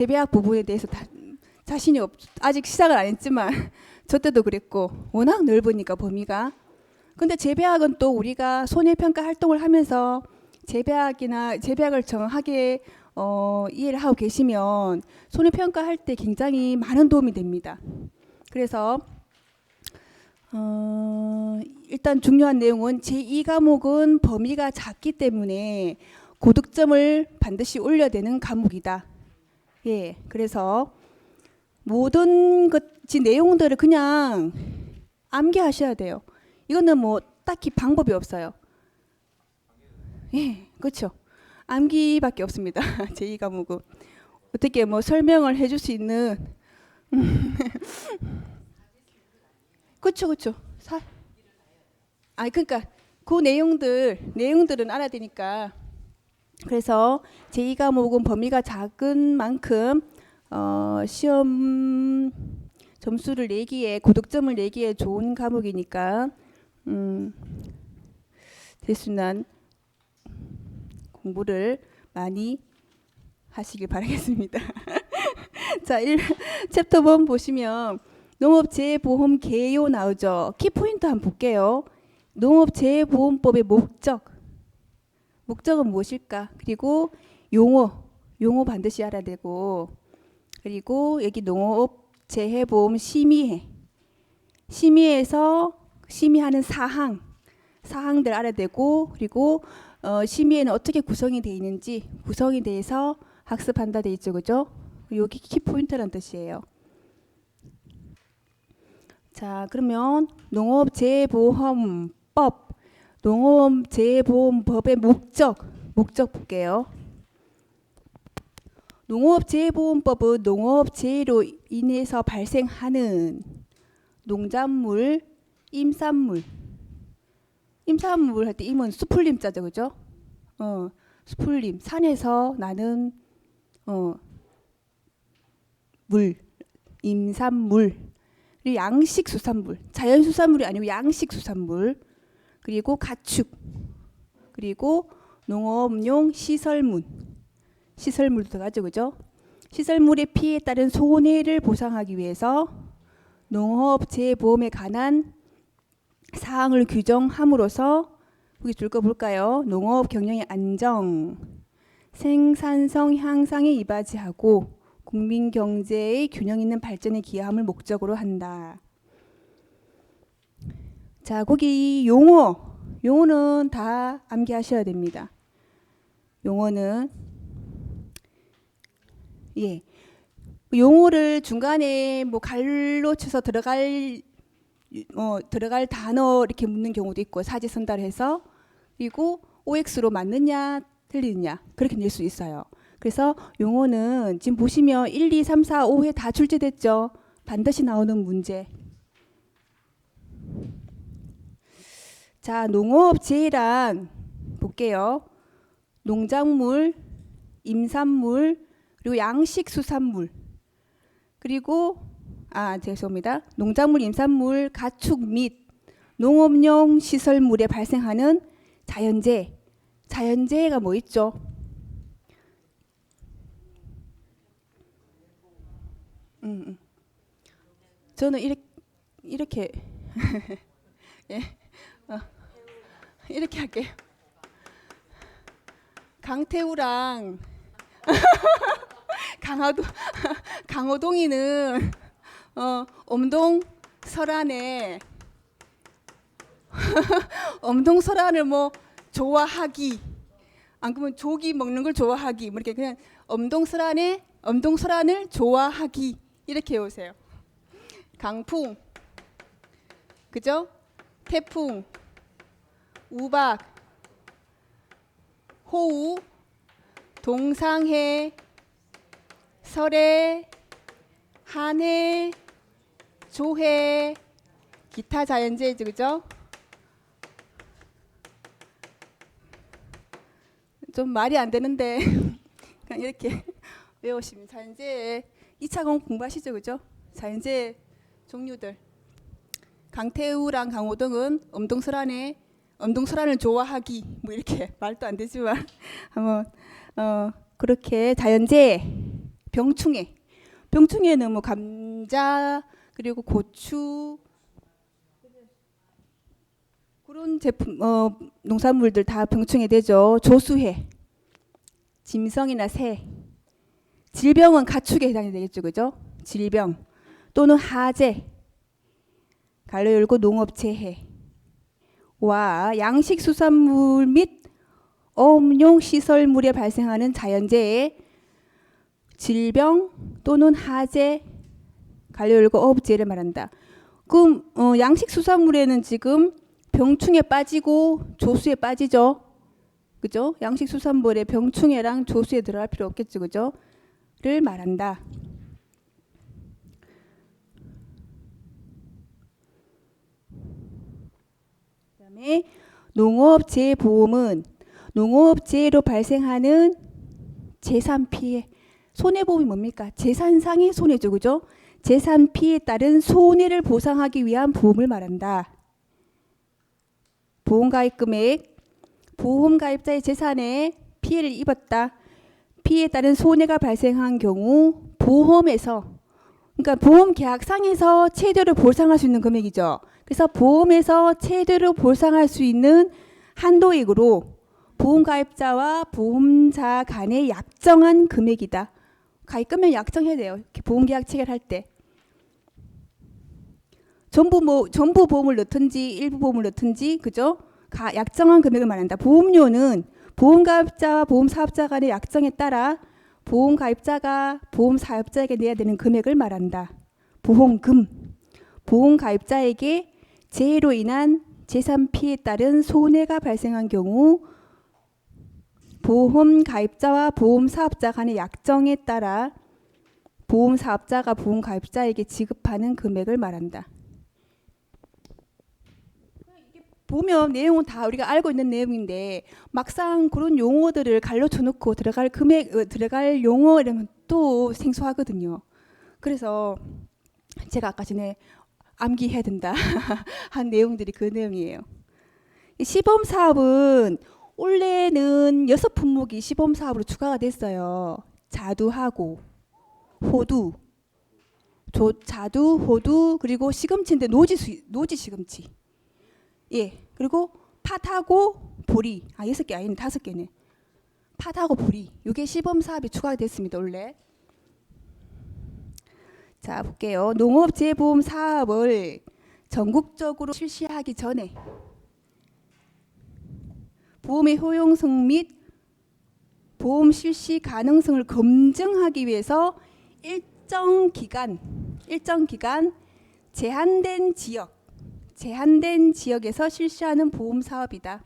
재배학 부분에 대해서 자신이 아직 시작을 안 했지만 저 때도 그랬고 워낙 넓으니까 범위가. 근데 재배학은 또 우리가 손해평가 활동을 하면서 재배학을 정확하게 이해를 하고 계시면 손해평가 할 때 굉장히 많은 도움이 됩니다. 그래서 일단 중요한 내용은 제2과목은 범위가 작기 때문에 고득점을 반드시 올려야 되는 과목이다. 예, 그래서 모든 내용들을 그냥 암기하셔야 돼요. 이거는 뭐 딱히 방법이 없어요. 예, 그렇죠. 암기밖에 없습니다. 제2과목은 어떻게 뭐 설명을 해줄 수 있는 그렇죠, 그렇죠. 그러니까 그 내용들은 알아야 되니까. 그래서 제2과목은 범위가 작은 만큼 시험 점수를 내기에 고득점을 내기에 좋은 과목이니까 대순한 공부를 많이 하시길 바라겠습니다. 자, 챕터 1 보시면 농업재해보험 개요 나오죠. 키포인트 한번 볼게요. 농업재해보험법의 목적은 무엇일까? 그리고 용어 반드시 알아야 되고, 그리고 여기 농업재해보험 심의에서 심의하는 사항들 알아야 되고, 그리고 심의에는 어떻게 구성이 되어 있는지 구성에 대해서 학습한다 돼 있죠, 그죠? 여기 키포인트라는 뜻이에요. 자, 그러면 농업재해보험법의 목적 볼게요. 농업재해보험법은 농업재해로 인해서 발생하는 농작물, 임산물 할 때 임은 수풀림자죠, 그죠? 수풀림, 산에서 나는 물, 임산물, 그리고 양식수산물, 자연수산물이 아니고 양식수산물, 그리고 가축, 그리고 농업용 시설물도 들어가죠, 그죠? 시설물의 피해에 따른 손해를 보상하기 위해서 농업재해보험에 관한 사항을 규정함으로써 여기 줄 거 볼까요? 농업 경영의 안정, 생산성 향상에 이바지하고 국민 경제의 균형 있는 발전에 기여함을 목적으로 한다. 자, 거기 용어는 다 암기하셔야 됩니다. 용어는 용어를 중간에 뭐 갈로 쳐서 들어갈 단어 이렇게 묻는 경우도 있고 사지선달해서, 그리고 OX로 맞느냐 틀리느냐 그렇게 낼 수 있어요. 그래서 용어는 지금 보시면 1, 2, 3, 4, 5회 다 출제됐죠. 반드시 나오는 문제. 자, 농업재해란 볼게요. 농작물, 임산물, 그리고 양식수산물, 그리고 죄송합니다. 농작물, 임산물, 가축 및 농업용 시설물에 발생하는 자연재해가 뭐 있죠? 저는 이렇게 예, 이렇게 할게요. 강태우랑 강호동이는 엄동 설안을 뭐 좋아하기, 안 그러면 조기 먹는 걸 좋아하기, 뭐 이렇게 그냥 엄동 설안을 좋아하기 이렇게 해오세요. 강풍, 그죠? 태풍, 우박, 호우, 동상해, 설해, 한해, 조해, 기타 자연재해죠, 그죠? 좀 말이 안 되는데 그냥 이렇게 외우시면 자연재해 2차 공부하시죠, 그죠? 자연재해 종류들. 강태우랑 강호동은 엄동설안을 좋아하기, 뭐 이렇게 말도 안 되지만 한번 그렇게 자연재해 병충해. 병충해는 뭐 감자 그리고 고추 그런 제품 농산물들 다 병충해 되죠. 조수해, 짐승이나 새. 질병은 가축에 해당이 되겠죠, 그죠? 질병 또는 하재, 가로 열고 농업재해. 와 양식수산물 및 어업용 시설물에 발생하는 자연재해, 질병 또는 하재, 가로 열고 어업재해를 말한다. 그럼 양식수산물에는 지금 병충해 빠지고 조수에 빠지죠. 그죠? 양식수산물에 병충해랑 조수에 들어갈 필요 없겠죠. 그죠? 를 말한다. 그다음에 농업재해보험은 농업재해로 발생하는 재산 피해, 손해보험이 뭡니까? 재산상의 손해죠. 그죠? 재산 피해에 따른 손해를 보상하기 위한 보험을 말한다. 보험가입 금액, 보험가입자의 재산에 피해를 입었다. 피해에 따른 손해가 발생한 경우 보험에서, 그러니까 보험계약상에서 최대로 보상할 수 있는 금액이죠. 그래서 보험에서 최대로 보상할 수 있는 한도액으로 보험가입자와 보험자 간의 약정한 금액이다. 가입금액 약정해야 돼요. 보험계약 체결할 때. 전부 보험을 넣든지 일부 보험을 넣든지, 그죠? 약정한 금액을 말한다. 보험료는 보험가입자와 보험사업자 간의 약정에 따라 보험가입자가 보험사업자에게 내야 되는 금액을 말한다. 보험금, 보험가입자에게 재해로 인한 재산 피해에 따른 손해가 발생한 경우 보험가입자와 보험사업자 간의 약정에 따라 보험사업자가 보험가입자에게 지급하는 금액을 말한다. 보면 내용은 다 우리가 알고 있는 내용인데 막상 그런 용어들을 갈라쳐 놓고 들어갈 금액, 들어갈 용어 이러면 또 생소하거든요. 그래서 제가 아까 전에 암기해야 된다 한 내용들이 그 내용이에요. 시범 사업은 올해는 6품목이 시범 사업으로 추가가 됐어요. 자두하고 호두, 자두, 호두, 그리고 시금치인데 노지 시금치. 예, 그리고 팥하고 보리. 6개 아니네, 5개네. 팥하고 보리. 이게 시범 사업이 추가가 됐습니다, 원래. 자, 볼게요. 농업재해보험 사업을 전국적으로 실시하기 전에 보험의 효용성 및 보험 실시 가능성을 검증하기 위해서 일정 기간 제한된 지역에서 실시하는 보험 사업이다.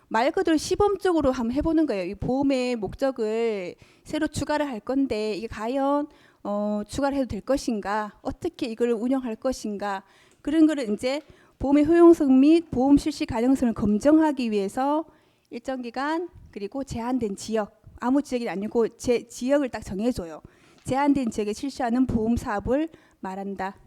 말 그대로 시범적으로 한번 해보는 거예요. 이 보험의 목적을 새로 추가를 할 건데 이게 과연 추가를 해도 될 것인가, 어떻게 이걸 운영할 것인가, 그런 거를 이제 보험의 효용성 및 보험 실시 가능성을 검증하기 위해서 일정 기간 그리고 제한된 지역, 아무 지역이 아니고 지역을 딱 정해줘요. 제한된 지역에 실시하는 보험 사업을 말한다.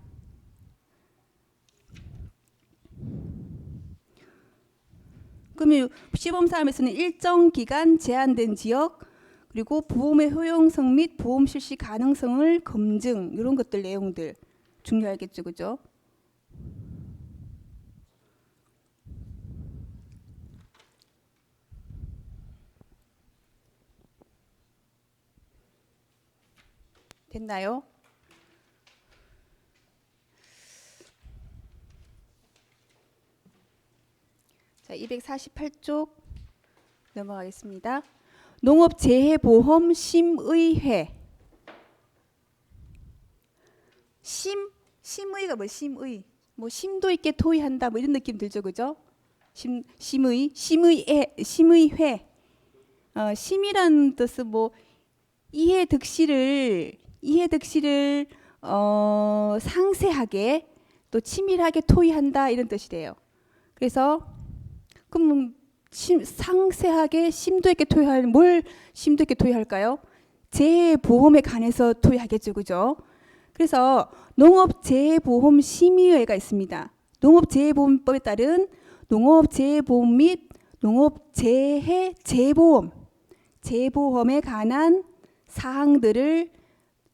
그러면 시범 사업에서는 일정 기간 제한된 지역 그리고 보험의 효용성 및 보험 실시 가능성을 검증, 이런 것들 내용들 중요하겠죠, 그죠? 됐나요? 자, 248쪽 넘어가겠습니다. 농업재해보험 심의회. 심의가 뭐 심의? 뭐 심도 있게 토의한다 뭐 이런 느낌 들죠, 그죠? 심의회. 심이라는 뜻은 뭐 이해득실을 상세하게 또 치밀하게 토의한다 이런 뜻이래요. 그래서 그럼 상세하게 심도 있게 토의하는, 뭘 심도 있게 토의할까요? 재해보험에 관해서 토의하겠죠, 그죠? 그래서 농업재해보험심의회가 있습니다. 농업재해보험법에 따른 농업재해보험 및 농업재해 재보험에 관한 사항들을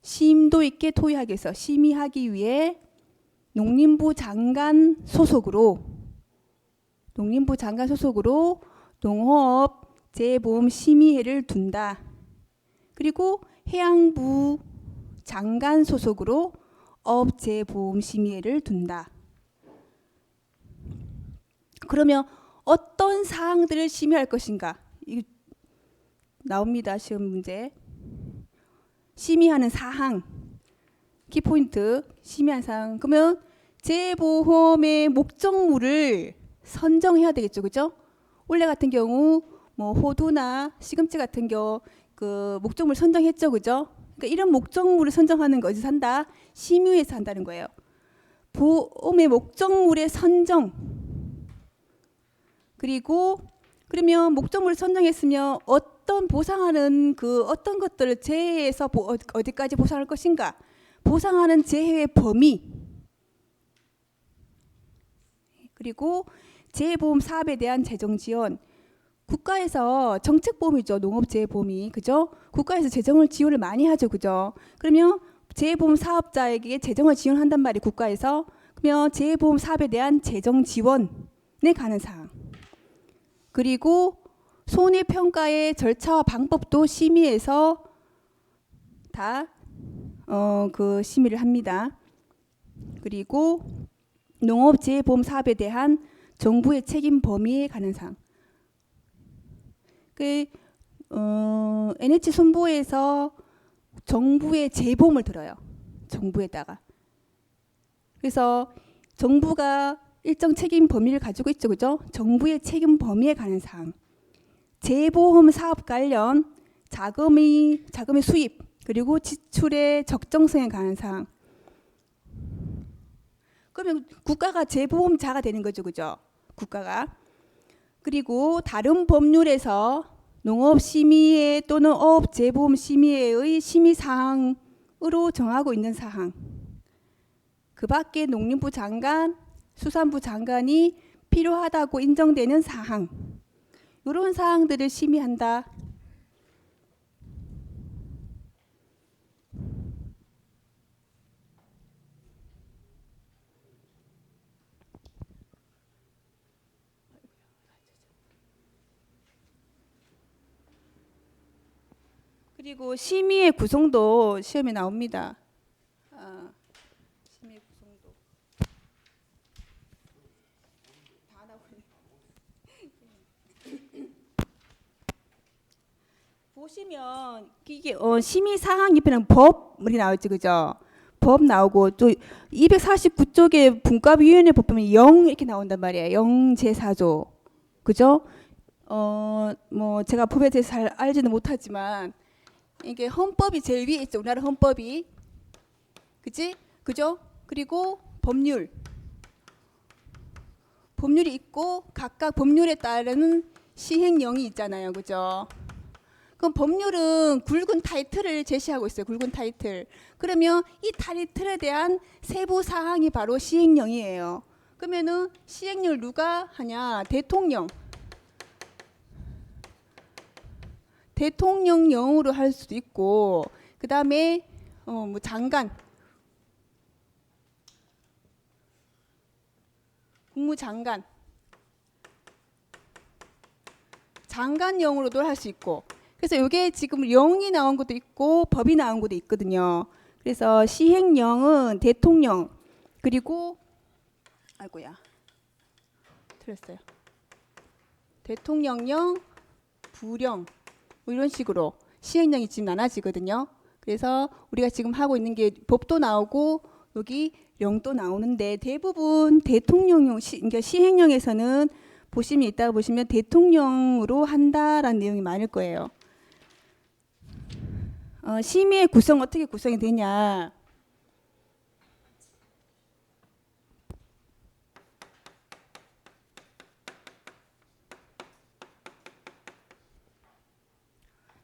심도 있게 토의하기 위해서 심의하기 위해 농림부 장관 소속으로 농업 재보험 심의회를 둔다. 그리고 해양부 장관 소속으로 업재보험 심의회를 둔다. 그러면 어떤 사항들을 심의할 것인가? 이거 나옵니다. 시험 문제. 심의하는 사항, 키포인트, 심의한 사항. 그러면 재보험의 목적물을 선정해야 되겠죠, 그죠? 원래 같은 경우 뭐 호두나 시금치 같은 경우 그 목적물 선정했죠, 그죠? 그러니까 이런 목적물을 선정하는 거 어디서 한다? 심의에서 한다는 거예요. 보험의 목적물의 선정. 그리고 그러면 목적물을 선정했으면 어떤 보상하는 그 어떤 것들을 재해에서 어디까지 보상할 것인가? 보상하는 재해의 범위. 그리고 재보험 사업에 대한 재정 지원. 국가에서 정책보험이죠. 농업재보험이. 그죠? 국가에서 재정을 지원을 많이 하죠. 그죠? 그러면 재보험 사업자에게 재정을 지원한단 말이에요. 국가에서. 그러면 재보험 사업에 대한 재정 지원에 관한 사항. 그리고 손해평가의 절차와 방법도 심의해서 다 그 심의를 합니다. 그리고 농업재보험 사업에 대한 정부의 책임 범위에 관한 사항. NH 손보에서 정부의 재보험을 들어요. 정부에다가. 그래서 정부가 일정 책임 범위를 가지고 있죠, 그죠? 정부의 책임 범위에 관한 사항. 재보험 사업 관련 자금의 수입 그리고 지출의 적정성에 관한 사항. 그러면 국가가 재보험자가 되는 거죠, 그죠? 국가가. 그리고 다른 법률에서 농업심의회 또는 어업재보험심의회의 심의사항으로 정하고 있는 사항. 그 밖에 농림부 장관, 수산부 장관이 필요하다고 인정되는 사항. 이런 사항들을 심의한다. 그리고 심의의 구성도 시험에 나옵니다. 심의 구성도 다 나오네. 보시면 이게 심의 사항 입에는 법이 나오지, 그죠? 법 나오고 또 249쪽에 분과위원회 법 보면 0 이렇게 나온단 말이에요. 0 제4조, 그죠? 뭐 제가 법에 대해서 잘 알지는 못하지만. 이게 헌법이 제일 위에 있죠. 우리나라 헌법이. 그치? 그죠? 그리고 법률이 있고 각각 법률에 따르는 시행령이 있잖아요. 그죠? 그럼 법률은 굵은 타이틀을 제시하고 있어요. 굵은 타이틀. 그러면 이 타이틀에 대한 세부 사항이 바로 시행령이에요. 그러면은 시행령을 누가 하냐? 대통령령으로 할 수도 있고, 그 다음에 뭐 장관령으로도 할 수 있고. 그래서 이게 지금령이 나온 것도 있고 법이 나온 것도 있거든요. 그래서 시행령은 대통령, 그리고 아이고야 틀렸어요. 대통령령, 부령 뭐 이런 식으로 시행령이 지금 나눠지거든요. 그래서 우리가 지금 하고 있는 게 법도 나오고 여기 령도 나오는데 대부분 대통령령 그러니까 시행령에서는 보시면 이따가 보시면 대통령으로 한다라는 내용이 많을 거예요. 심의의 구성 어떻게 구성이 되냐?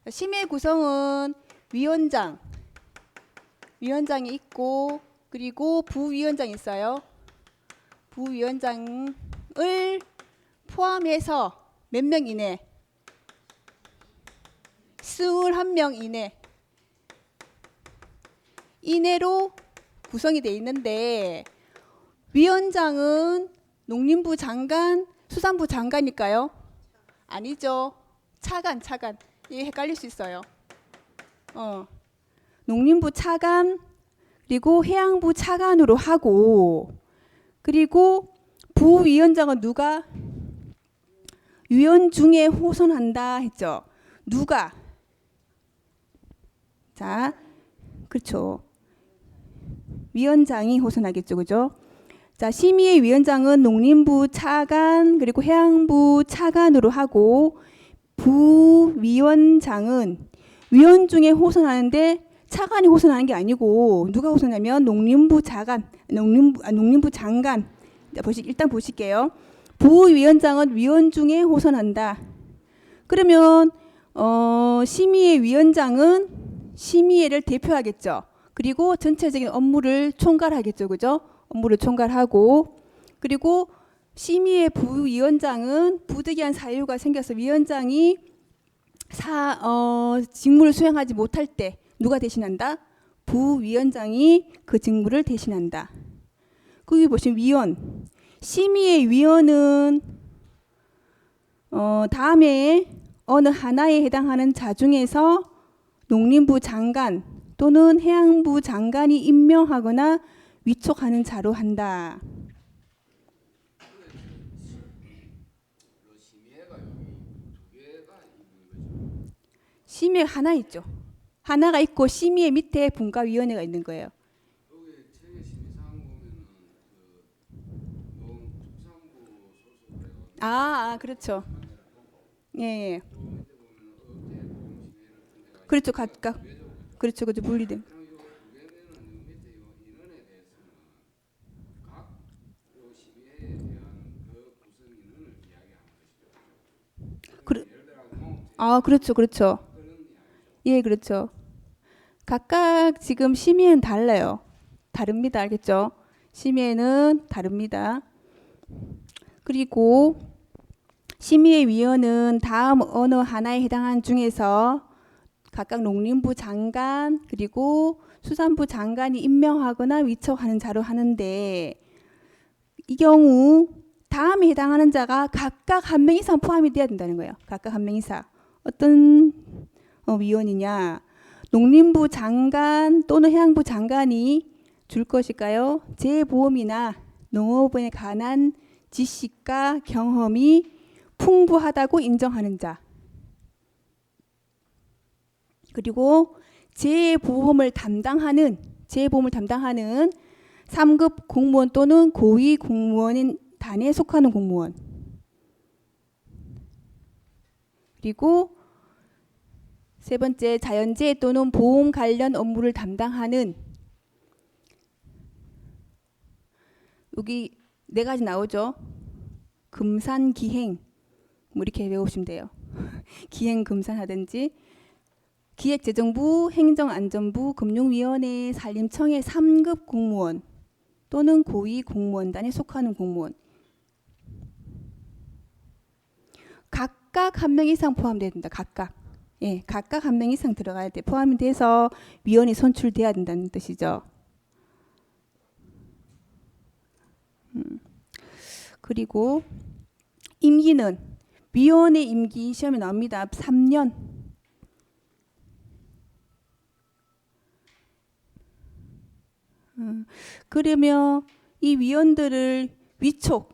심의 구성은 위원장이 있고 그리고 부위원장이 있어요. 부위원장을 포함해서 몇 명 이내? 21명 이내. 이내로 구성이 돼 있는데 위원장은 농림부 장관, 수산부 장관일까요? 아니죠. 차관. 이게 헷갈릴 수 있어요. 농림부 차관 그리고 해양부 차관으로 하고 그리고 부위원장은 누가? 위원 중에 호선한다 했죠. 누가? 자, 그렇죠. 위원장이 호선하겠죠, 그죠? 자, 심의의 위원장은 농림부 차관 그리고 해양부 차관으로 하고 부위원장은 위원 중에 호선하는데 차관이 호선하는 게 아니고 누가 호선하면 농림부 장관. 자, 일단 보실게요. 부위원장은 위원 중에 호선한다. 그러면 심의의 위원장은 심의회를 대표하겠죠. 그리고 전체적인 업무를 총괄하겠죠, 그죠? 업무를 총괄하고 그리고 심의회 부위원장은 부득이한 사유가 생겨서 위원장이 직무를 수행하지 못할 때 누가 대신한다? 부위원장이 그 직무를 대신한다. 거기 보시면 위원. 심의회 위원은 다음에 어느 하나에 해당하는 자 중에서 농림부 장관 또는 해양부 장관이 임명하거나 위촉하는 자로 한다. 심의회 하나 있죠. 하나가 있고 심의회 밑에 분과위원회가 있는 거예요. 여기 책의 심의사항 보면은 농축산부 소속으로 그렇죠. 예. 그렇죠. 각각. 그렇죠. 분리된. 그럼 요 두개면은 밑에 요 인원에 대해서는 각 요 심의에 대한 그 구성 인원을 이야기하는 것이죠. 예를 들어 그렇죠. 예, 그렇죠. 각각 지금 심의는 달라요. 다릅니다. 알겠죠? 심의는 다릅니다. 그리고 심의의 위원은 다음 어느 하나에 해당하는 중에서 각각 농림부 장관 그리고 수산부 장관이 임명하거나 위촉하는 자로 하는데 이 경우 다음에 해당하는 자가 각각 한 명 이상 포함이 돼야 된다는 거예요. 각각 한 명 이상. 어떤 위원이냐? 농림부 장관 또는 해양부 장관이 줄 것일까요? 재보험이나 농업에 관한 지식과 경험이 풍부하다고 인정하는 자. 그리고 재보험을 담당하는 3급 공무원 또는 고위 공무원인 단에 속하는 공무원. 그리고 세 번째, 자연재해 또는 보험 관련 업무를 담당하는 여기 네 가지 나오죠. 금산, 기행 뭐 이렇게 외우시면 돼요. 기행, 금산 하든지 기획재정부, 행정안전부, 금융위원회, 산림청의 3급 공무원 또는 고위 공무원단에 속하는 공무원. 각각 한 명 이상 포함돼야 된다. 각각 한 명 이상 들어가야 돼. 포함이 돼서 위원이 선출돼야 된다는 뜻이죠. 그리고 임기는 위원의 임기 시험에 나옵니다. 3년. 그러면 이 위원들을 위촉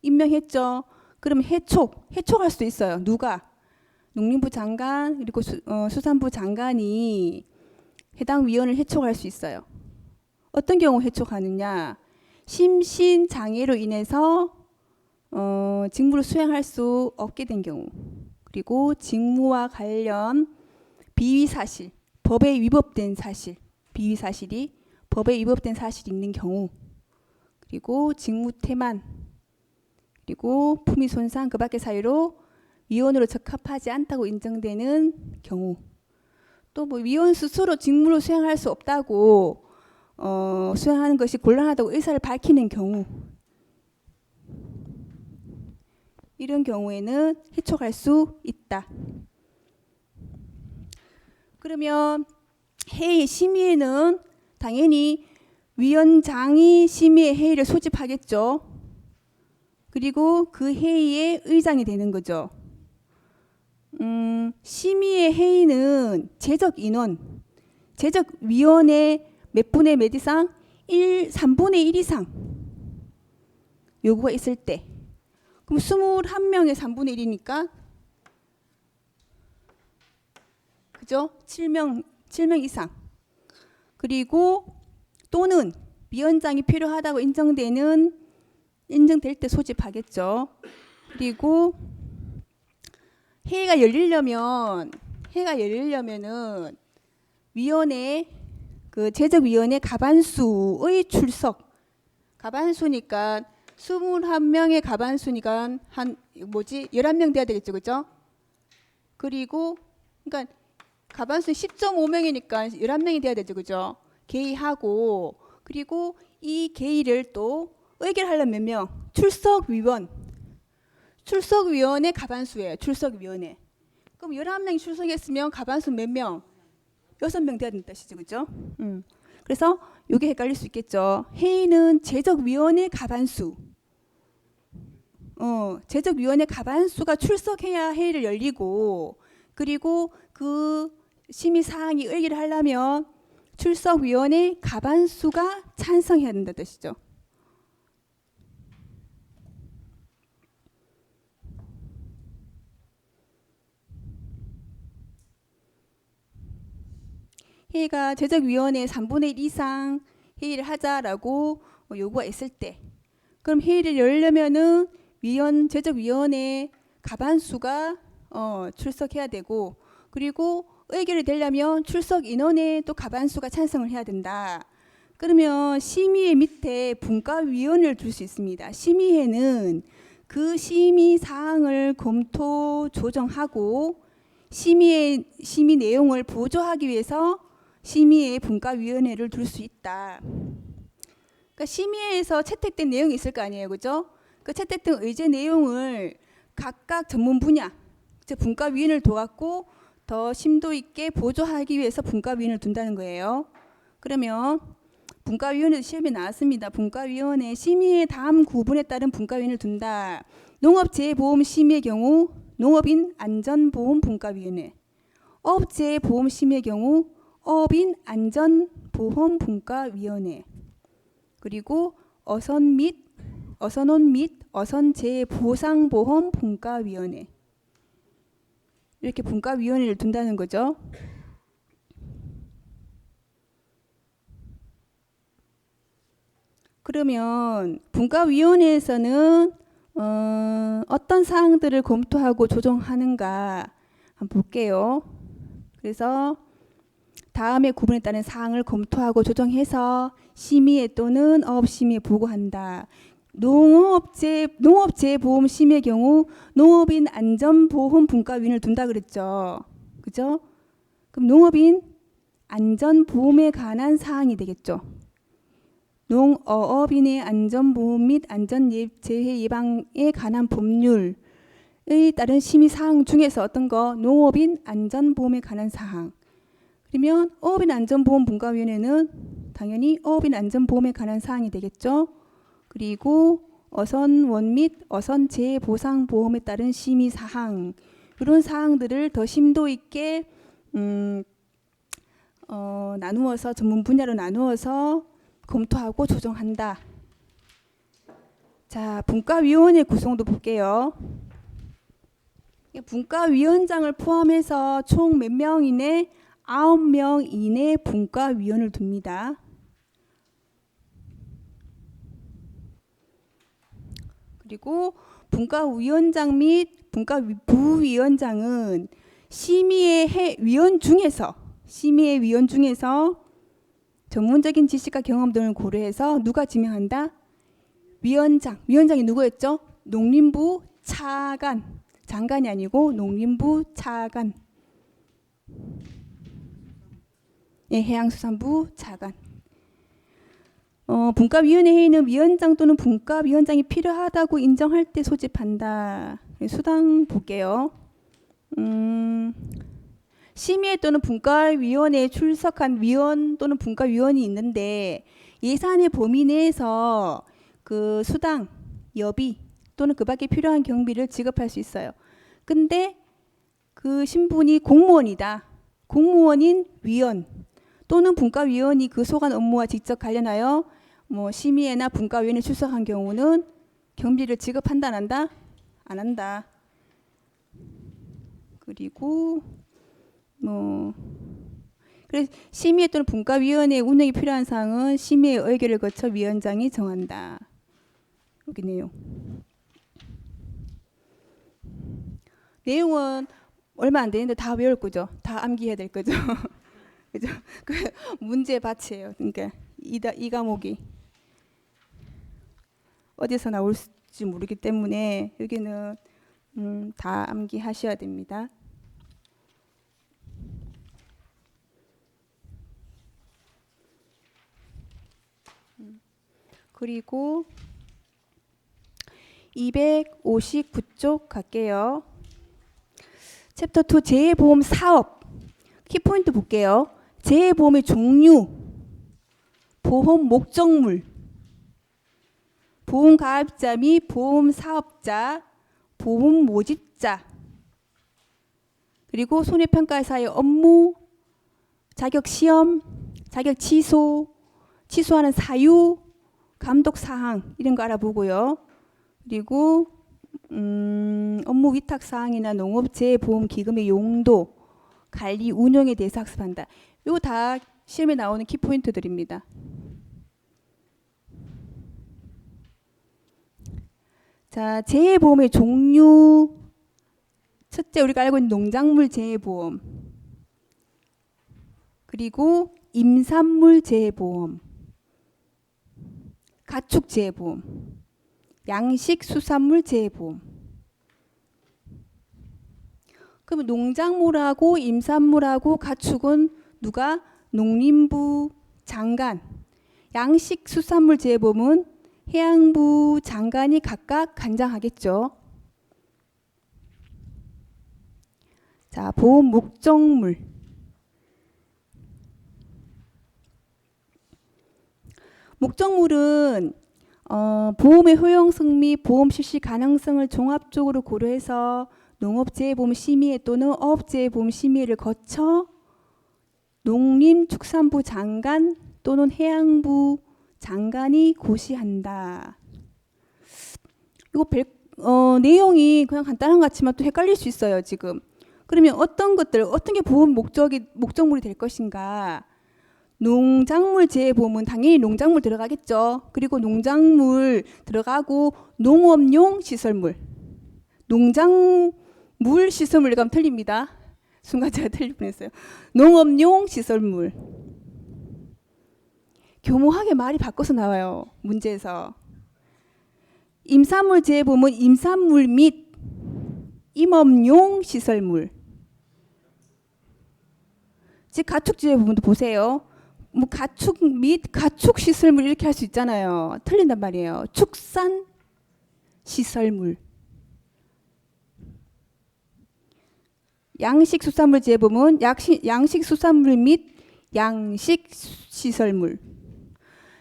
임명했죠. 그러면 해촉할 수도 있어요. 누가? 농림부 장관 그리고 수산부 장관이 해당 위원을 해촉할 수 있어요. 어떤 경우 해촉하느냐? 심신장애로 인해서 직무를 수행할 수 없게 된 경우, 그리고 직무와 관련 비위사실, 법에 위법된 사실, 비위사실이 법에 위법된 사실이 있는 경우, 그리고 직무태만, 그리고 품위 손상 그 밖의 사유로 위원으로 적합하지 않다고 인정되는 경우, 또 뭐 위원 스스로 직무를 수행할 수 없다고 수행하는 것이 곤란하다고 의사를 밝히는 경우, 이런 경우에는 해촉할 수 있다. 그러면 해외 심의에는 당연히 위원장이 심의의 회의를 소집하겠죠. 그리고 그 회의의 의장이 되는 거죠. 심의의 회의는 제적 인원, 제적위원회 몇 분의 몇 이상? 3분의 1 이상 요구가 있을 때. 그럼 21명의 3분의 1이니까 그죠? 7명 이상. 그리고 또는 위원장이 필요하다고 인정될 때 소집하겠죠. 그리고 회의가 열리려면은 위원회 그 제적위원회 가반수의 출석. 가반수니까 21명의 가반수니까 11명 돼야 되겠죠. 그죠? 그리고 그러니까 가반수 10.5명이니까 11명이 돼야 되죠. 그죠? 개의하고 그리고 이 개의를 또 의결하려면 몇 명? 출석위원회 가반수예요. 출석위원회. 그럼 11명이 출석했으면 가반수 몇 명? 6명 돼야 된다 시죠. 그죠? 그래서 이게 헷갈릴 수 있겠죠. 회의는 제적위원회 가반수. 제적위원회 가반수가 출석해야 회의를 열리고 그리고 그 심의사항이 의결을 하려면 출석위원회 가반수가 찬성해야 된다는 뜻이죠. 회의가 제적위원회 3분의 1 이상 회의를 하자라고 요구가 있을 때 그럼 회의를 열려면은 제적위원회 가반수가 출석해야 되고 그리고 의결이 되려면 출석 인원에 또 가반수가 찬성을 해야 된다. 그러면 심의회 밑에 분과위원을 둘 수 있습니다. 심의회는 그 심의 사항을 검토 조정하고 심의 내용을 보조하기 위해서 심의회 분과위원회를 둘 수 있다. 그러니까 심의회에서 채택된 내용이 있을 거 아니에요, 그죠? 그 채택된 의제 내용을 각각 전문 분야, 즉 분과위원을 둬갖고 더 심도 있게 보조하기 위해서 분과위원을 둔다는 거예요. 그러면 분과위원회도 시험에 나왔습니다. 분과위원회 심의의 다음 구분에 따른 분과위원을 둔다. 농업재해보험 심의의 경우 농업인 안전보험 분과위원회, 어업재해보험 심의의 경우 어업인 안전보험 분과위원회, 그리고 어선원 및 어선재해보상보험 분과위원회 이렇게 분과위원회를 둔다는 거죠. 그러면 분과위원회에서는 어떤 사항들을 검토하고 조정하는가 한번 볼게요. 그래서 다음의 구분에 따른 사항을 검토하고 조정해서 심의회 또는 어업심의에 보고한다. 농업재해보험 심의의 경우 농업인 안전보험 분과위원을 둔다 그랬죠. 그죠? 그럼 농업인 안전보험에 관한 사항이 되겠죠. 농어업인의 안전보험 및 안전재해 예방에 관한 법률에 따른 심의 사항 중에서 어떤 거? 농업인 안전보험에 관한 사항. 그러면 어업인 안전보험 분과위원회는 당연히 어업인 안전보험에 관한 사항이 되겠죠. 그리고 어선원 및 어선재해보상보험에 따른 심의사항 이런 사항들을 더 심도 있게 나누어서 전문 분야로 나누어서 검토하고 조정한다. 자, 분과위원회 구성도 볼게요. 분과위원장을 포함해서 총 몇 명 이내? 9명 이내 분과위원을 둡니다. 그리고 분과위원장 및 분과부위원장은 심의의 위원 중에서 전문적인 지식과 경험 등을 고려해서 누가 지명한다? 위원장이 누구였죠? 농림부 차관, 장관이 아니고 농림부 차관. 예, 해양수산부 차관. 분과위원회 회의는 위원장 또는 분과위원장이 필요하다고 인정할 때 소집한다. 수당 볼게요. 심의회 또는 분과위원회에 출석한 위원 또는 분과위원이 있는데 예산의 범위 내에서 그 수당, 여비 또는 그 밖에 필요한 경비를 지급할 수 있어요. 근데 그 신분이 공무원이다. 공무원인 위원 또는 분과위원이 그 소관 업무와 직접 관련하여 뭐 심의회나 분과위원회에 출석한 경우는 경비를 지급한다 안 한다? 안 한다. 그리고 뭐 그래서 심의회 또는 분과위원회 운영이 필요한 사항은 심의회 의결을 거쳐 위원장이 정한다. 여기 내용. 내용은 얼마 안 되는데 다 외울 거죠. 다 암기해야 될 거죠. 그죠? 그 문제 받이에요. 그러니까 이 과목이 어디서 나올지 모르기 때문에 여기는 다 암기하셔야 됩니다. 그리고 259쪽 갈게요. 챕터 2 재해보험 사업 키포인트 볼게요. 재해보험의 종류, 보험 목적물, 보험 가입자 및 보험 사업자, 보험 모집자, 그리고 손해평가사의 업무, 자격 시험, 자격 취소, 취소하는 사유, 감독 사항 이런 거 알아보고요. 그리고 업무 위탁 사항이나 농업재해보험 기금의 용도, 관리 운영에 대해서 학습한다. 이거 다 시험에 나오는 키포인트들입니다. 자, 재해보험의 종류. 첫째 우리가 알고 있는 농작물 재해보험, 그리고 임산물 재해보험, 가축 재해보험, 양식 수산물 재해보험. 그러면 농작물하고 임산물하고 가축은 누가? 농림부 장관. 양식 수산물 재해보험은 해양부 장관이 각각 관장하겠죠. 자, 보험 목적물. 목적물은 보험의 효용성 및 보험 실시 가능성을 종합적으로 고려해서 농업재해보험 심의회 또는 어업재해보험 심의회를 거쳐 농림축산부 장관 또는 해양부 장관이 고시한다. 이거 내용이 그냥 간단한 것 같지만 또 헷갈릴 수 있어요, 지금. 그러면 어떤 것들, 어떤 게 보험 목적물이 될 것인가? 농작물 재해보험은 당연히 농작물 들어가겠죠. 그리고 농작물 들어가고 농업용 시설물. 농작물 시설물 가면 틀립니다. 순간 제가 틀릴 뻔했어요. 농업용 시설물. 교모하게 말이 바꿔서 나와요. 문제에서. 임산물 재해보험은 임산물 및 임업용 시설물. 즉 가축 재해보험도 보세요. 뭐 가축 및 가축 시설물 이렇게 할 수 있잖아요. 틀린단 말이에요. 축산 시설물. 양식 수산물 재해보험은 양식 수산물 및 양식 시설물.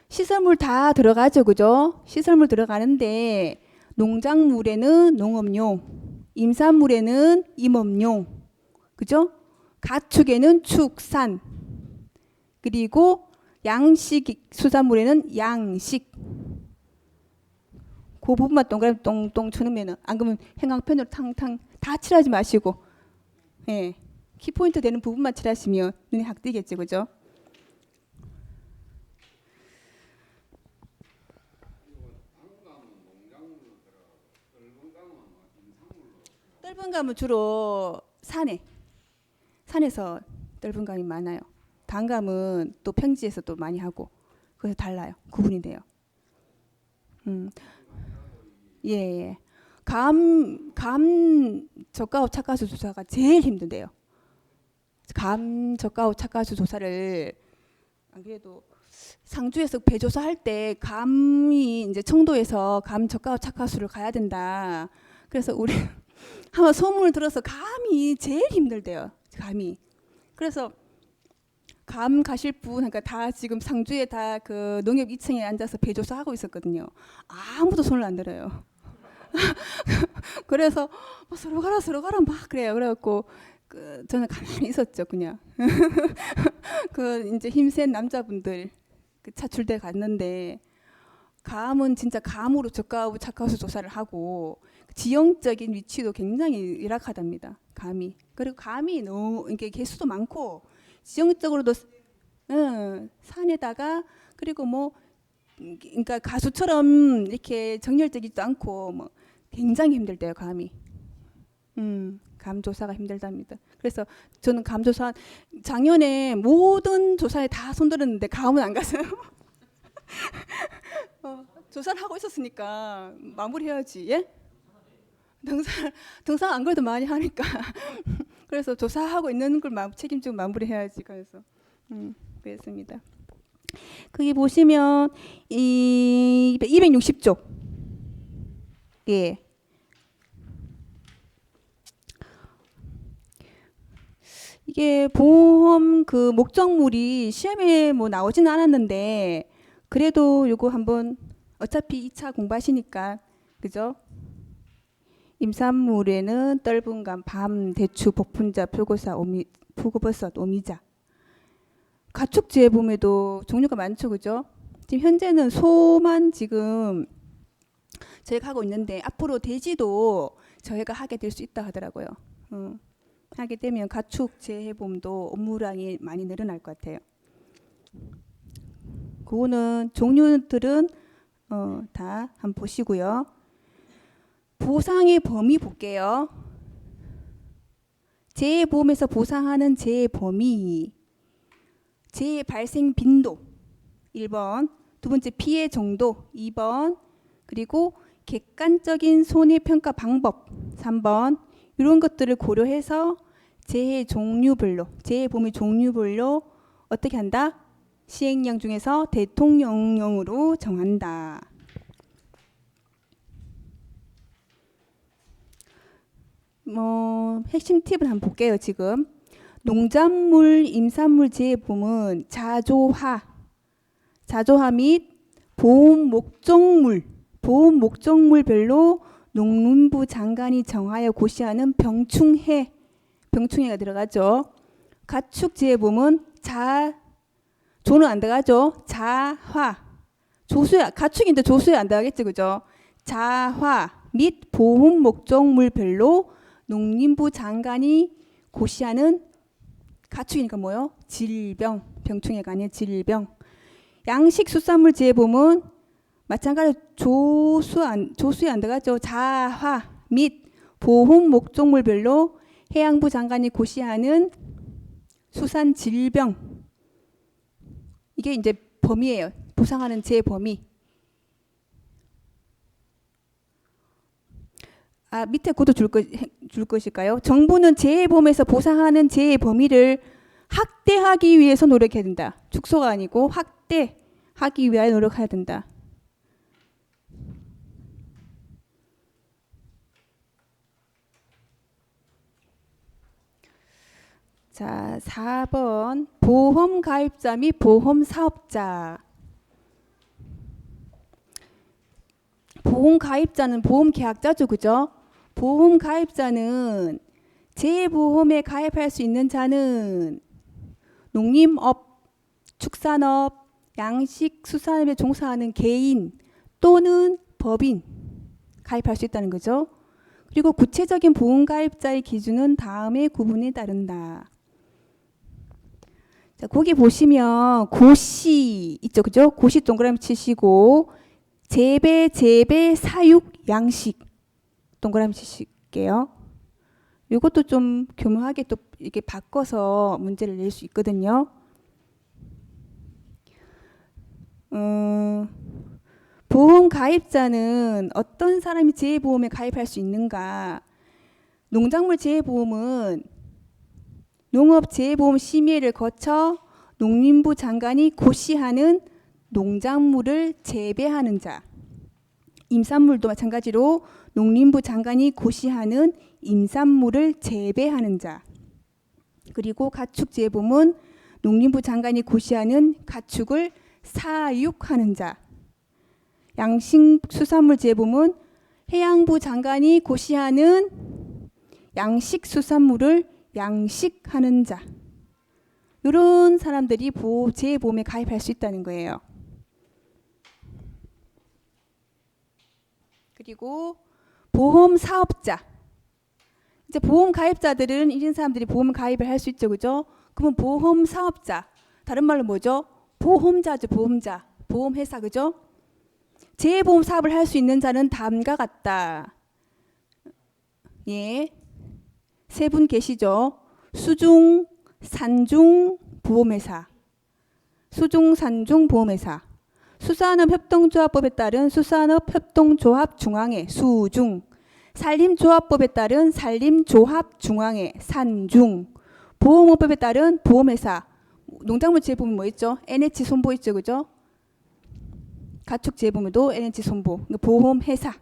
시설물 다 들어가죠, 그죠? 시설물 들어가는데 농작물에는 농업용, 임산물에는 임업용, 그죠? 가축에는 축산, 그리고 양식 수산물에는 양식. 그 부분만 동그라미 똥똥 쳐놓으면 안 그러면 형광펜으로 탕탕 다 칠하지 마시고, 예, 키포인트 되는 부분만 칠하시면 눈에 확 띄겠죠, 그죠? 떫은 감은 주로 산에서 떫은 감이 많아요. 단감은 또 평지에서 또 많이 하고 그래서 달라요. 구분이 돼요. 예. 감 저가업 착가수 조사가 제일 힘든데요. 감 저가업 착가수 조사를 안 그래도 상주에서 배조사할 때 감이 이제 청도에서 감 저가업 착가수를 가야 된다. 그래서 우리 한번 소문을 들어서 감이 제일 힘들대요. 감이. 그래서 감 가실 분, 그러니까 다 지금 상주에 다 그 농협 2층에 앉아서 배조사하고 있었거든요. 아무도 손을 안 들어요. 그래서 서로 가라 막 그래요. 그래갖고 저는 가만히 있었죠, 그냥. 그 이제 힘센 남자분들 그 차출대 갔는데 감은 진짜 감으로 저가하고 차가우수 조사를 하고 지형적인 위치도 굉장히 열악하답니다. 감이. 그리고 감이 너무 이게 개수도 많고 지형적으로도 산에다가 그리고 뭐 그러니까 가수처럼 이렇게 정열적이지도 않고 뭐 굉장히 힘들대요, 감이. 감 조사가 힘들답니다. 그래서 저는 감 조사 작년에 모든 조사에 다 손들었는데 감은 안 갔어요. 조사를 하고 있었으니까 마무리해야지. 예? 등산 안 그래도 많이 하니까 그래서 조사하고 있는 걸 책임지고 마무리해야지. 그래서 그랬습니다. 거기 보시면 이 260쪽 예. 이게 보험 그 목적물이 시험에 뭐 나오지는 않았는데 그래도 요거 한번 어차피 2차 공부하시니까 그죠? 임산물에는 떫은감, 밤, 대추, 복분자, 표고버섯, 오미자. 가축제품에도 종류가 많죠, 그죠? 지금 현재는 소만 지금 저희가 하고 있는데 앞으로 돼지도 저희가 하게 될 수 있다 하더라고요. 하게 되면 가축 재해보험도 업무량이 많이 늘어날 것 같아요. 그거는 종류들은 다 한번 보시고요. 보상의 범위 볼게요. 재해보험에서 보상하는 재해 범위, 재해 발생 빈도 1번, 두 번째 피해 정도 2번, 그리고 객관적인 손해평가 방법 3번, 이런 것들을 고려해서 재해 종류별로, 재해 범위 종류별로 어떻게 한다? 시행령 중에서 대통령령으로 정한다. 핵심 팁을 한번 볼게요. 지금 농작물, 임산물 재해보험은 자조화 및 보험 목적물별로 농림부 장관이 정하여 고시하는 병충해가 들어가죠. 가축 재해보험은 조는 안 들어가죠. 자화, 조수에 가축인데 조수에 안 들어가겠죠, 그죠? 자화 및 보험 목적물별로 농림부 장관이 고시하는 가축이니까 뭐요? 질병, 병충해가 아니에요. 질병. 양식수산물 재해보험은 마찬가지로 조수에 안 들어가죠. 자화 및 보험 목적물별로 해양부 장관이 고시하는 수산 질병. 이게 이제 범위예요. 보상하는 재범위. 밑에 그것도 줄 것일까요? 정부는 재해보험에서 보상하는 재해 범위를 확대하기 위해서 노력해야 된다. 축소가 아니고 확대하기 위하여 노력해야 된다. 자, 4번 보험 가입자 및 보험 사업자. 보험 가입자는 보험 계약자죠, 그죠? 보험 가입자는 재보험에 가입할 수 있는 자는 농림업, 축산업, 양식수산업에 종사하는 개인 또는 법인 가입할 수 있다는 거죠. 그리고 구체적인 보험 가입자의 기준은 다음의 구분에 따른다. 자, 거기 보시면 고시 있죠, 그죠? 고시 동그라미 치시고 재배, 사육, 양식 동그라미 치실게요. 이것도 좀 교묘하게 또 이렇게 바꿔서 문제를 낼 수 있거든요. 보험 가입자는 어떤 사람이 재해보험에 가입할 수 있는가? 농작물 재해보험은 농업재해보험 심의를 거쳐 농림부 장관이 고시하는 농작물을 재배하는 자. 임산물도 마찬가지로 농림부 장관이 고시하는 임산물을 재배하는 자. 그리고 가축재보는 농림부 장관이 고시하는 가축을 사육하는 자. 양식수산물 재보는 해양부 장관이 고시하는 양식수산물을 양식하는 자. 이런 사람들이 재보험에 가입할 수 있다는 거예요. 그리고 보험 사업자. 이제 보험 가입자들은 이런 사람들이 보험 가입을 할 수 있죠, 그죠? 그러면 보험 사업자, 다른 말로 뭐죠? 보험자죠, 보험자, 보험회사, 그죠? 재보험 사업을 할 수 있는 자는 다음과 같다. 예, 세 분 계시죠? 수중, 산중 보험회사, 수중, 산중 보험회사. 수산업협동조합법에 따른 수산업협동조합중앙회 수중, 산림조합법에 따른 산림조합중앙회 산중, 보험업법에 따른 보험회사. 농작물 재보면 뭐 있죠? NH 손보 있죠, 그죠? 가축 재보면도 NH 손보, 보험회사.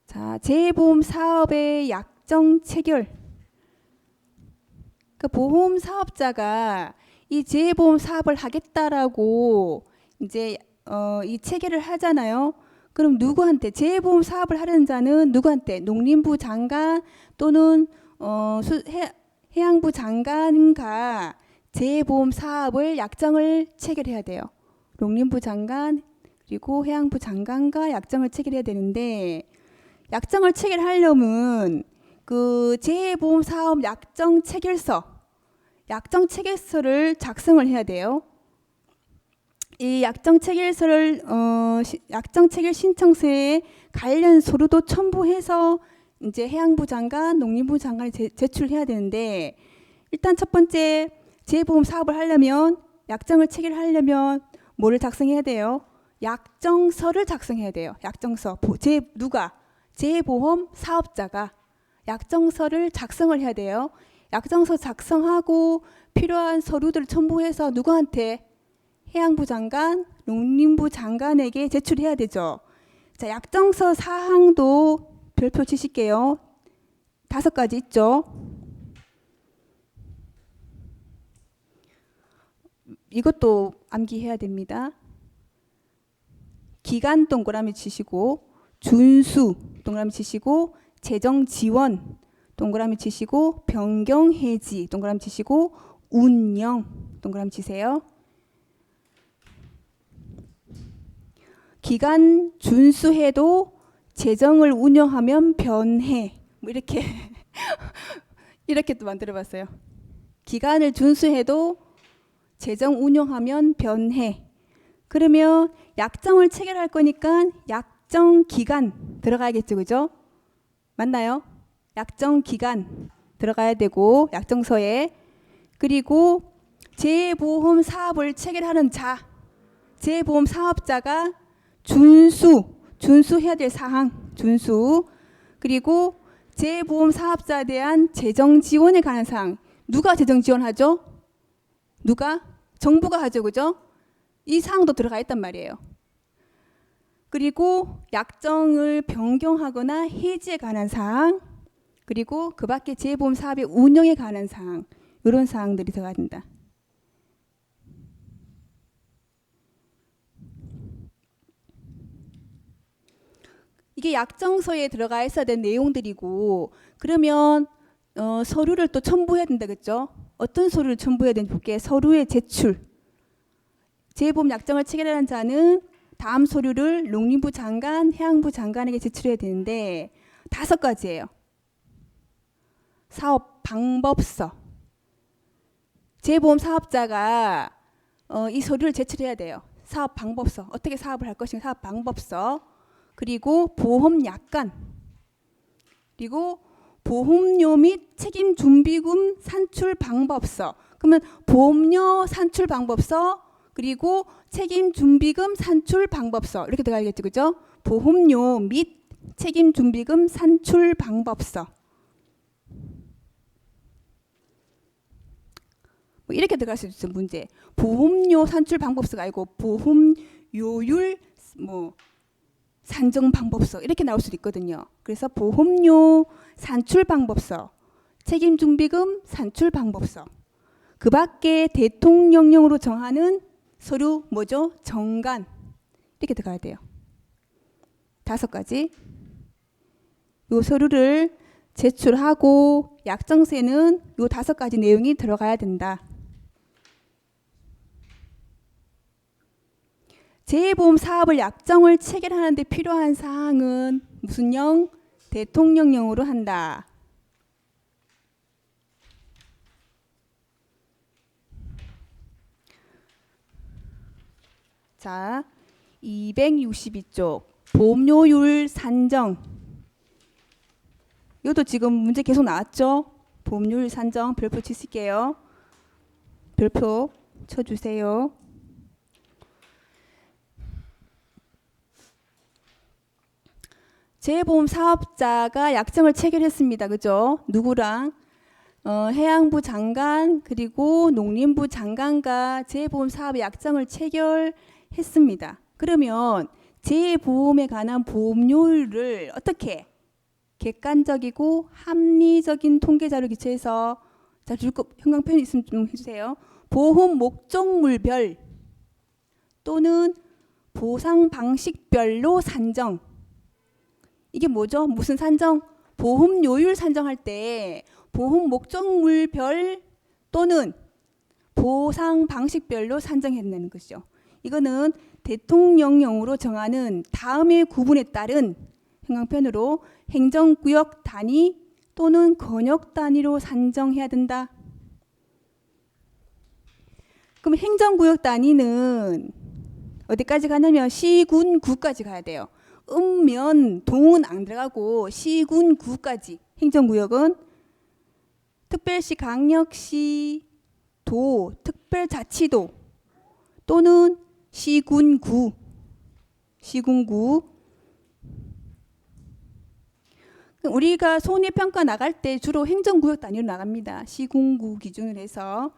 자, 재보험 사업의 약정 체결. 그 보험 사업자가 이 재보험 사업을 하겠다라고 이제 이 체결을 하잖아요. 그럼 누구한테 재보험 사업을 하려는 자는 누구한테? 농림부 장관 또는 해양부 장관과 재보험 사업을 약정을 체결해야 돼요. 농림부 장관 그리고 해양부 장관과 약정을 체결해야 되는데, 약정을 체결하려면 그 재보험 사업 약정 체결서를 작성을 해야 돼요. 이 약정 체결서를 약정 체결 신청서에 관련 서류도 첨부해서 이제 해양부 장관, 농림부 장관에 제출해야 되는데, 일단 첫 번째 재보험 사업을 하려면, 약정을 체결하려면 뭐를 작성해야 돼요? 약정서를 작성해야 돼요. 약정서. 누가? 재보험 사업자가 약정서를 작성을 해야 돼요. 약정서 작성하고 필요한 서류들을 첨부해서 누구한테? 해양부 장관, 농림부 장관에게 제출해야 되죠. 자, 약정서 사항도 별표 치실게요. 5가지 있죠. 이것도 암기해야 됩니다. 기간 동그라미 치시고, 준수 동그라미 치시고, 재정 지원 동그라미 치시고, 변경 해지 동그라미 치시고, 운영 동그라미 치세요. 기간 준수해도 재정을 운영하면 변해. 뭐 이렇게 이렇게 또 만들어봤어요. 기간을 준수해도 재정 운영하면 변해. 그러면 약정을 체결할 거니까 약정 기간 들어가야겠죠, 그죠? 맞나요? 약정 기간 들어가야 되고, 약정서에. 그리고 재보험 사업을 체결하는 자, 재보험 사업자가 준수해야 될 사항, 준수. 그리고 재보험 사업자에 대한 재정 지원에 관한 사항. 누가 재정 지원하죠? 누가? 정부가 하죠, 그죠? 이 사항도 들어가 있단 말이에요. 그리고 약정을 변경하거나 해지에 관한 사항, 그리고 그 밖에 재보험 사업의 운영에 관한 사항, 이런 사항들이 들어간다. 이게 약정서에 들어가 있어야 될 내용들이고, 그러면 서류를 또 첨부해야 된다, 그랬죠? 어떤 서류를 첨부해야 되는지 볼게요. 서류의 제출. 재보험 약정을 체결하는 자는 다음 서류를 농림부 장관, 해양부 장관에게 제출해야 되는데 5가지예요. 사업 방법서. 재보험 사업자가 이 서류를 제출해야 돼요. 사업 방법서. 어떻게 사업을 할 것인가 사업 방법서. 그리고 보험 약관. 그리고 보험료 및 책임 준비금 산출 방법서. 그러면 보험료 산출 방법서, 그리고 책임 준비금 산출 방법서, 이렇게 들어가겠죠, 그죠? 보험료 및 책임 준비금 산출 방법서. 뭐 이렇게 들어갈 수 있어요. 문제. 보험료 산출 방법서가 아니고 보험료율 뭐 산정 방법서 이렇게 나올 수도 있거든요. 그래서 보험료 산출 방법서, 책임준비금 산출 방법서. 그 밖에 대통령령으로 정하는 서류 뭐죠? 정관. 이렇게 들어가야 돼요. 5가지. 요 서류를 제출하고 약정세는 요 5가지 내용이 들어가야 된다. 재해보험 사업을 약정을 체결하는 데 필요한 사항은 무슨 령? 대통령령으로 한다. 자, 262쪽 보험료율 산정. 이것도 지금 문제 계속 나왔죠? 보험료율 산정 별표 치실게요. 별표 쳐주세요. 재해보험 사업자가 약정을 체결했습니다. 그죠? 누구랑? 해양부 장관 그리고 농림부 장관과 재해보험 사업의 약정을 체결했습니다. 그러면 재해보험에 관한 보험료율을 어떻게 객관적이고 합리적인 통계자료 기초해서 자, 형광 표현 있으면 좀 해주세요. 보험 목적물별 또는 보상 방식별로 산정. 이게 뭐죠? 무슨 산정? 보험료율 산정할 때 보험 목적물별 또는 보상 방식별로 산정해내는 것이죠. 이거는 대통령령으로 정하는 다음의 구분에 따른 형광펜으로 행정구역 단위 또는 권역 단위로 산정해야 된다. 그럼 행정구역 단위는 어디까지 가냐면 시, 군, 구까지 가야 돼요. 읍면, 동은 안 들어가고 시, 군, 구까지. 행정구역은 특별시, 강력시, 도, 특별자치도 또는 시군구, 시군구. 우리가 손해평가 나갈 때 주로 행정구역 단위로 나갑니다. 시군구 기준으로 해서.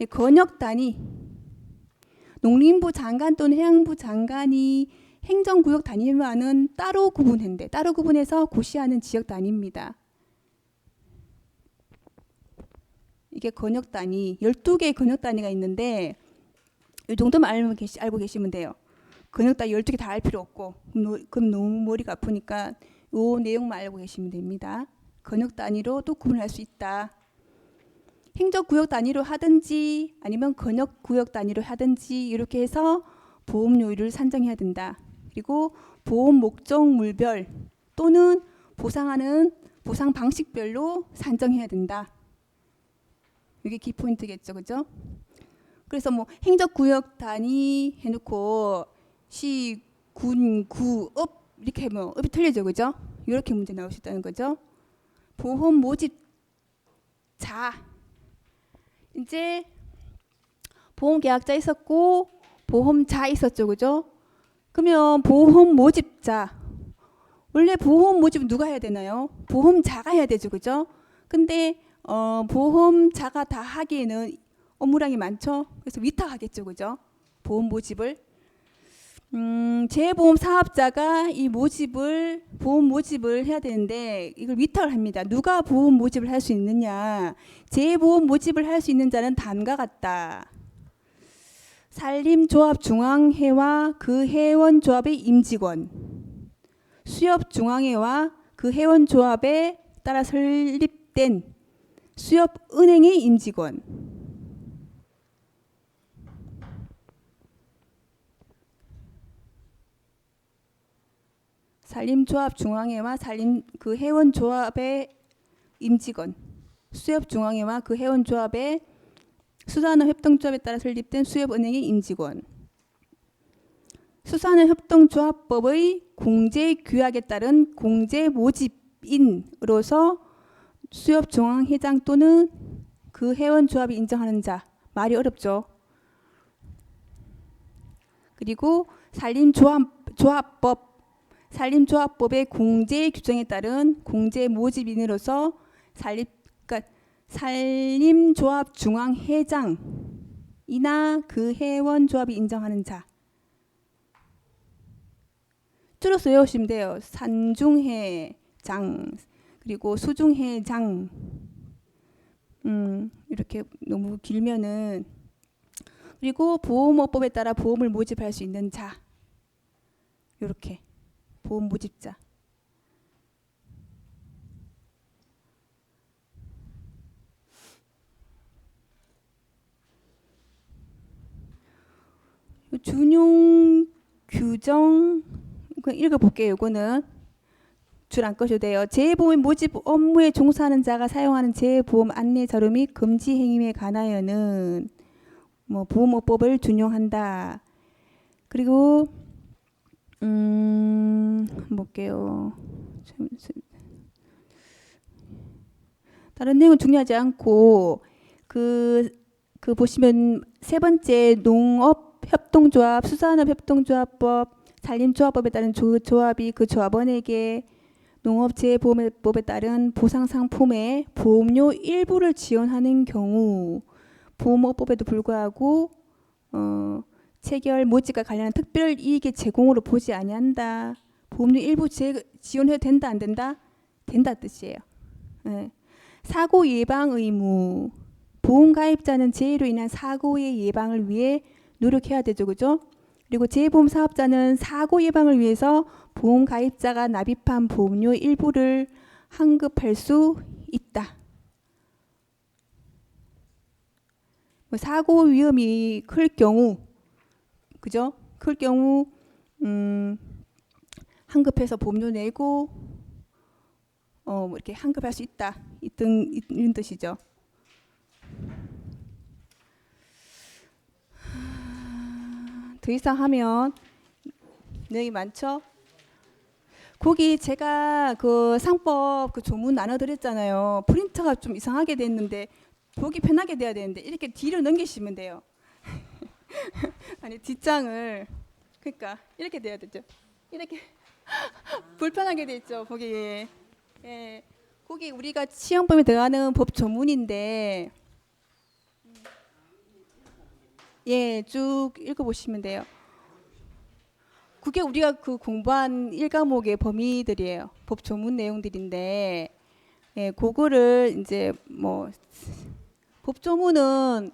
권역 단위, 농림부 장관 또는 해양부 장관이 행정구역 단위만은 따로 구분한대. 따로 구분해서 고시하는 지역 단위입니다. 이게 권역 단위, 12개의 권역 단위가 있는데 이 정도만 알고 계시면 돼요. 권역 단위 12개 다 알 필요 없고 그럼 너무 머리가 아프니까 이 내용만 알고 계시면 됩니다. 권역 단위로 또 구분할 수 있다. 행정구역 단위로 하든지 아니면 권역구역 단위로 하든지 이렇게 해서 보험료율을 산정해야 된다. 그리고 보험 목적물별 또는 보상하는 보상 방식별로 산정해야 된다. 이게 키포인트겠죠, 그죠? 그래서 뭐 행정구역 단위 해놓고 시, 군, 구, 읍 이렇게 하면 읍이 틀리죠, 그죠? 이렇게 문제 나올 수 있다는 거죠. 보험 모집자 이제 보험계약자 있었고 보험자 있었죠, 그죠? 그러면 보험 모집자 원래 보험 모집은 누가 해야 되나요? 보험자가 해야 되죠, 그죠? 근데 보험자가 다 하기에는 업무량이 많죠. 그래서 위탁하겠죠, 그죠? 보험 모집을 재보험 사업자가 이 보험 모집을 해야 되는데 이걸 위탁을 합니다. 누가 보험 모집을 할 수 있느냐? 재보험 모집을 할 수 있는 자는 다음과 같다. 산림조합중앙회와 그 회원조합의 임직원, 수협중앙회와 그 회원조합에 따라 설립된 수협은행의 임직원, 산림조합중앙회와 그 회원조합의 임직원, 수협중앙회와 그 회원조합의 수산업 협동조합에 따라 설립된 수협은행의 임직원, 수산업 협동조합법의 공제규약에 따른 공제모집인으로서 수협중앙회장 또는 그 회원조합이 인정하는 자. 말이 어렵죠. 그리고 산림조합법의 공제 규정에 따른 공제모집인으로서 산림조합중앙회장이나 그 회원조합이 인정하는 자. 줄여서 외우시면 돼요. 산중해장 그리고 수중해장. 이렇게 너무 길면은. 그리고 보험업법에 따라 보험을 모집할 수 있는 자. 이렇게 보험 모집자. 준용 규정 읽어볼게요. 이거는 줄 안 꺼셔도 돼요. 재보험 모집 업무에 종사하는 자가 사용하는 재보험 안내 자료 및 금지 행위에 관하여는 뭐 보험업법을 준용한다. 그리고 볼게요. 다른 내용은 중요하지 않고 그 보시면 세 번째 농업협동조합, 수산업협동조합법, 산림조합법에 따른 조합이 그 조합원에게 농업재해보험법에 따른 보상상품의 보험료 일부를 지원하는 경우 보험업법에도 불구하고 체결 모집과 관련한 특별 이익의 제공으로 보지 아니한다. 보험료 일부 지원해도 된다 안 된다? 된다 뜻이에요. 네. 사고 예방 의무. 보험 가입자는 재해로 인한 사고의 예방을 위해 노력해야 되죠, 그죠? 그리고 재보험 사업자는 사고 예방을 위해서 보험 가입자가 납입한 보험료 일부를 환급할 수 있다. 뭐 사고 위험이 클 경우, 그죠? 클 경우 환급해서 보험료 내고 뭐 이렇게 환급할 수 있다. 이런 뜻이죠. 더 이상 하면 내용이 많죠? 거기 제가 그 상법 그 조문 나눠드렸잖아요. 프린터가 좀 이상하게 됐는데 보기 편하게 돼야 되는데 이렇게 뒤로 넘기시면 돼요. 아니 뒷장을 그러니까 이렇게 돼야 되죠. 이렇게 불편하게 돼 있죠. 거기 예, 거기 우리가 시험범에 들어가는 법 조문인데 예, 쭉 읽어보시면 돼요. 그게 우리가 그 공부한 1과목의 범위들이에요. 법 조문 내용들인데, 예, 그거를 이제 뭐 법 조문은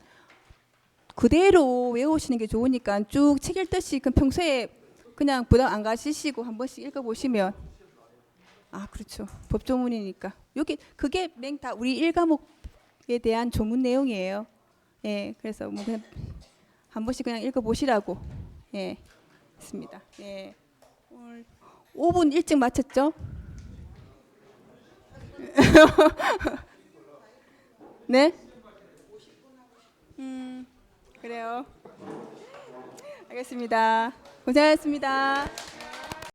그대로 외우시는 게 좋으니까 쭉 책 읽듯이 그 평소에 그냥 부담 안 가지시고 한 번씩 읽어보시면 그렇죠. 법 조문이니까 여기 그게 맹 다 우리 1과목에 대한 조문 내용이에요. 예, 그래서 뭐 그냥 한 번씩 그냥 읽어보시라고 예, 했습니다. 예, 오늘 5분 일찍 마쳤죠? 네? 그래요. 알겠습니다. 고생하셨습니다.